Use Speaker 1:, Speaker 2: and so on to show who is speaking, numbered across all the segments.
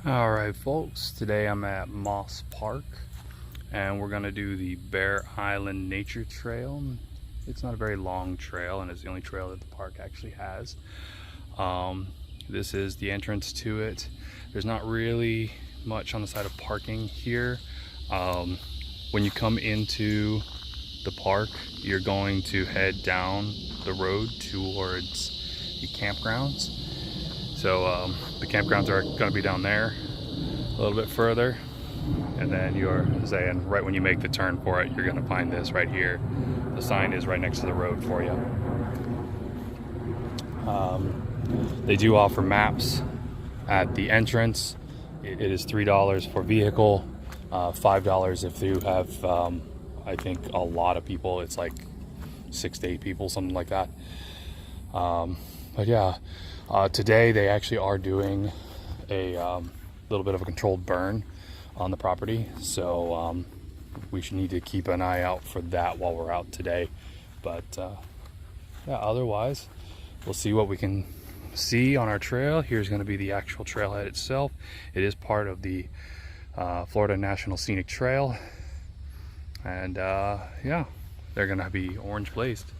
Speaker 1: Alright folks, today I'm at Moss Park and we're going to do the Bear Island Nature Trail. It's not a very long trail and it's the only trail that the park actually has. This is the entrance to it. There's not really much on the side of parking here. When you come into the park, you're going to head down the road towards the campgrounds. So the campgrounds are going to be down there a little bit further, and then you're saying right when you make the turn for it, you're going to find this right here. The sign is right next to the road for you. They do offer maps at the entrance. It is $3 for vehicle, $5 if you have I think a lot of people. It's like 6 to 8 people, something like that. But yeah, today they actually are doing a little bit of a controlled burn on the property, so we should need to keep an eye out for that while we're out today. But yeah, otherwise we'll see what we can see on our trail. Here's going to be the actual trailhead itself. It is part of the Florida National Scenic Trail, and yeah, they're going to be orange blazed.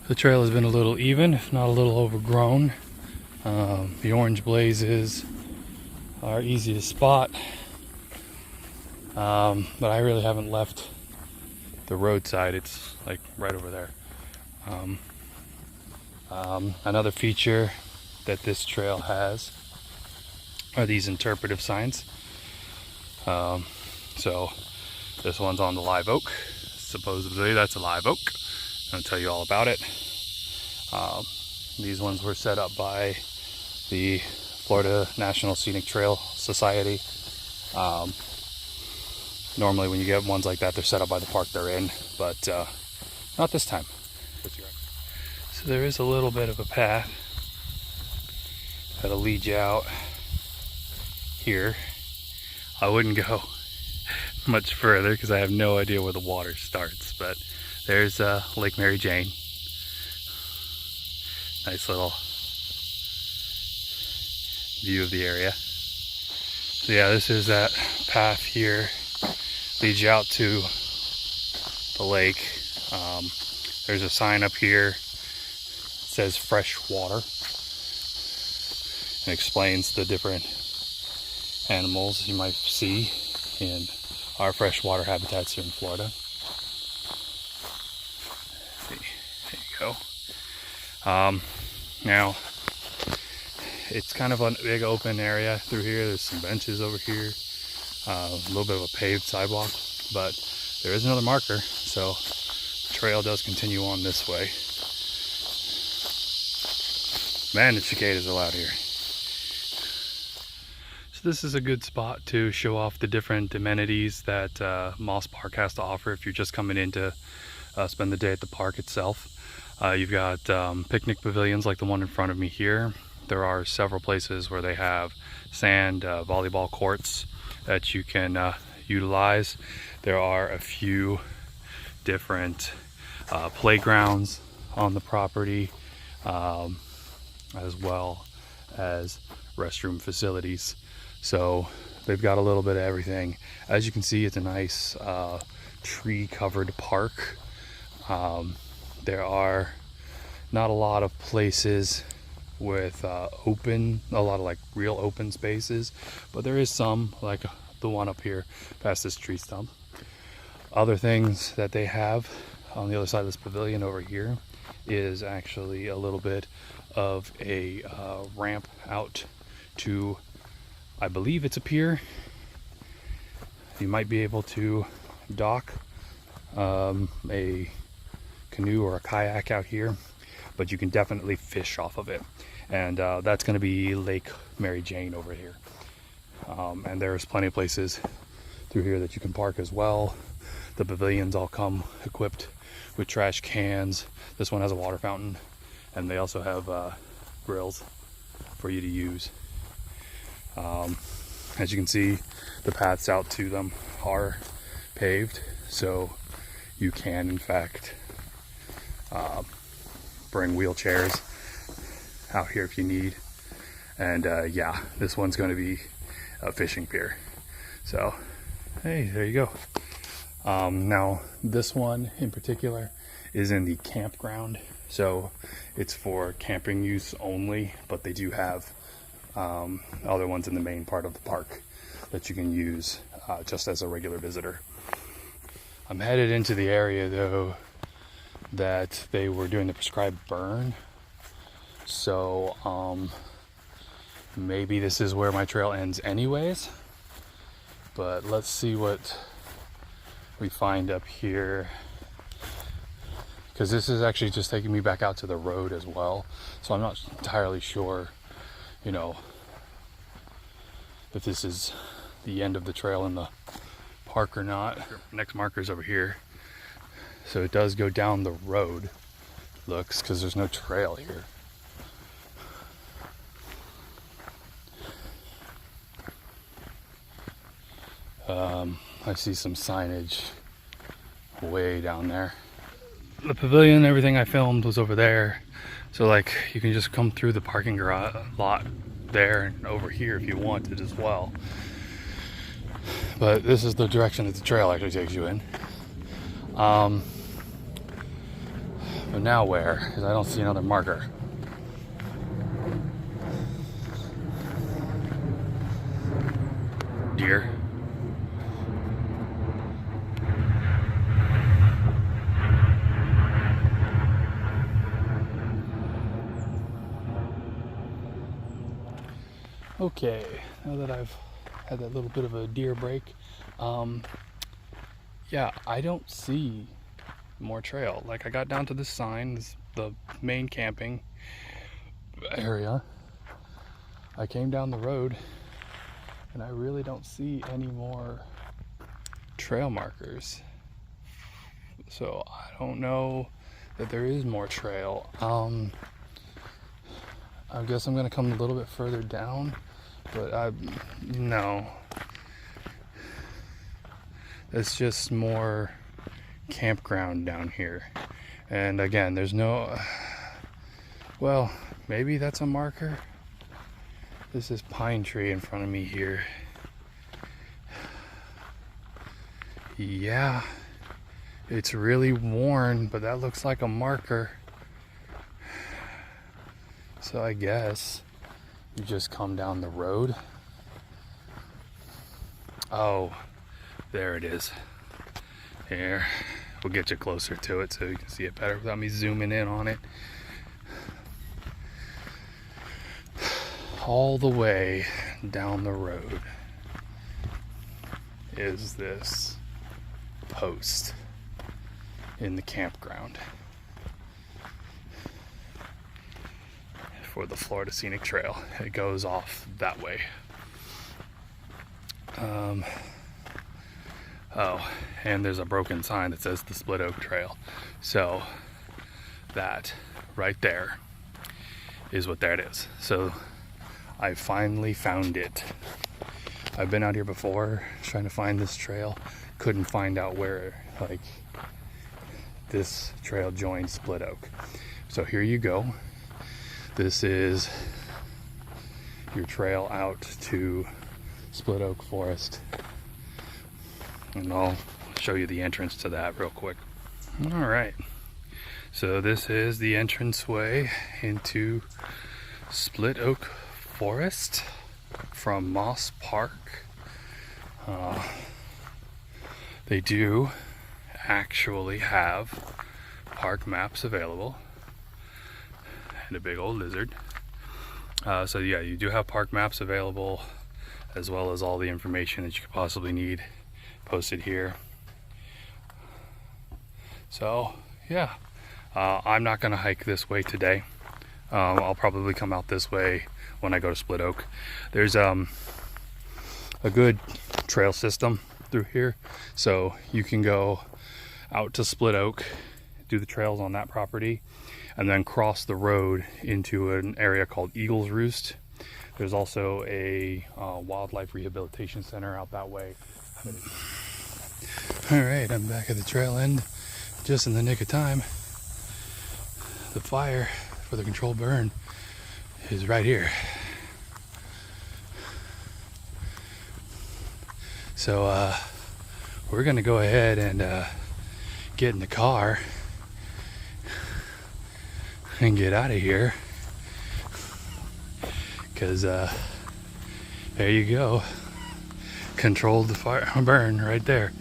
Speaker 1: The trail has been a little even, if not a little overgrown. The orange blazes are easy to spot, but I really haven't left the roadside. It's like right over there. Another feature that this trail has are these interpretive signs. So this one's on the live oak. Supposedly that's a live oak. I'll tell you all about it. These ones were set up by the Florida National Scenic Trail Society. Normally when you get ones like that, they're set up by the park they're in, but not this time. So there is a little bit of a path that'll lead you out here. I wouldn't go much further because I have no idea where the water starts, but there's Lake Mary Jane. Nice little view of the area. So yeah, this is that path here, leads you out to the lake. There's a sign up here, it says fresh water, and explains the different animals you might see in our freshwater habitats here in Florida. There you go. Now it's kind of a big open area through here. There's some benches over here, a little bit of a paved sidewalk, but there is another marker, so the trail does continue on this way. Man, the cicadas are loud here. So this is a good spot to show off the different amenities that Moss Park has to offer if you're just coming in to spend the day at the park itself. You've got picnic pavilions like the one in front of me here. There are several places where they have sand volleyball courts that you can utilize. There are a few different playgrounds on the property, as well as restroom facilities. So they've got a little bit of everything. As you can see, it's a nice tree covered park. There are not a lot of places with a lot of like real open spaces, but there is some, like the one up here past this tree stump. Other things that they have on the other side of this pavilion over here is actually a little bit of a ramp out to, I believe it's a pier. You might be able to dock a canoe or a kayak out here, but you can definitely fish off of it, and that's going to be Lake Mary Jane over here. And there's plenty of places through here that you can park as well. The pavilions all come equipped with trash cans. This one has a water fountain, and they also have grills for you to use. As you can see, the paths out to them are paved, so you can in fact bring wheelchairs out here if you need, And yeah, this one's going to be a fishing pier. So, hey, there you go. Now, this one in particular is in the campground. So it's for camping use only, but they do have other ones in the main part of the park that you can use just as a regular visitor. I'm headed into the area though that they were doing the prescribed burn. So maybe this is where my trail ends anyways. But let's see what we find up here. Because this is actually just taking me back out to the road as well. So I'm not entirely sure, you know, if this is the end of the trail in the park or not. Next marker is over here. So it does go down the road, looks, because there's no trail here. I see some signage way down there. The pavilion, everything I filmed was over there. So like you can just come through the parking garage lot there and over here if you wanted as well. But this is the direction that the trail actually takes you in. But now where? Because I don't see another marker. Deer. Okay, now that I've had that little bit of a deer break, yeah, I don't see more trail. Like I got down to this sign, the main camping area. I came down the road and I really don't see any more trail markers. So I don't know that there is more trail. I guess I'm gonna come a little bit further down, but no. It's just more campground down here. And again, there's no, well, maybe that's a marker. This is pine tree in front of me here. Yeah, it's really worn, but that looks like a marker. So I guess you just come down the road. Oh, there it is. Here, we'll get you closer to it so you can see it better without me zooming in on it. All the way down the road is this post in the campground for the Florida Scenic Trail. It goes off that way. Oh, and there's a broken sign that says the Split Oak Trail. So that right there is what that is. So I finally found it. I've been out here before trying to find this trail. Couldn't find out where like this trail joins Split Oak. So here you go. This is your trail out to Split Oak Forest. And I'll show you the entrance to that real quick. All right. So this is the entranceway into Split Oak Forest from Moss Park. They do actually have park maps available and a big old lizard. So yeah, you do have park maps available as well as all the information that you could possibly need posted here. So yeah, I'm not gonna hike this way today. I'll probably come out this way when I go to Split Oak. There's a good trail system through here, so you can go out to Split Oak, do the trails on that property, and then cross the road into an area called Eagles Roost. There's also a wildlife rehabilitation center out that way. All right, I'm back at the trail end just in the nick of time. The fire for the controlled burn is right here. So we're gonna go ahead and get in the car and get out of here, because there you go, controlled the fire burn right there.